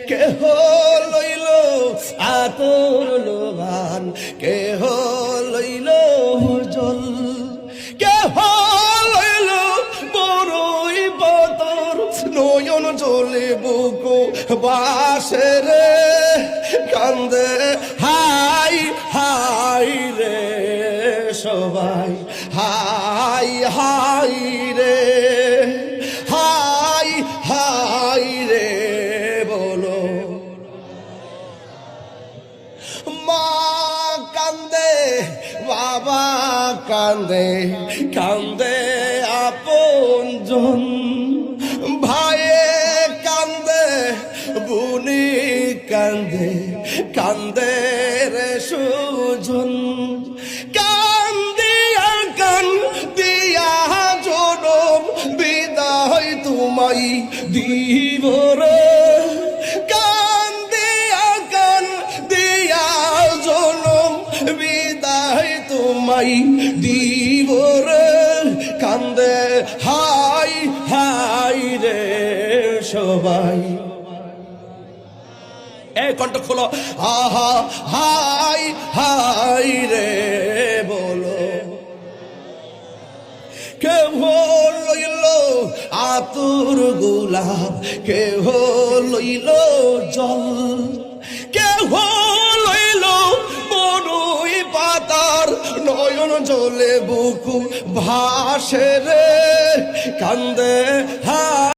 কেহ লইল আতর লোগান, কেহ লইল জল, কেহ লইল বড়ই পাতার নয়ন জলে বুক বাসে রে, কান্দে হাই হাই রে সবাই, হাই হাই রে, হাই হাই রে বলো। মা কান্দে, বাবা কান্দে, কান্দে আপনজন, ভাইয়ে কান্দে, বুনি কান্দে, কান্দে রে সুজন, কান্দিয়া কান্দিয়া জনম বিদায় তোমায় দিব রে, কান্দিয়া কান্দিয়া জনম বিদায় তোমায় দিব রে, কান্দে হাই হাই রে সবাই। এই কণ্ঠ খোলো, আহা হাই হাই রে বলো। কেহ লইল আতুর গোলাপ, কেহ লইল জল, কেহ লইল বড়ই পাতার নয়ন জলে বুকু ভাসে রে, কান্দে হা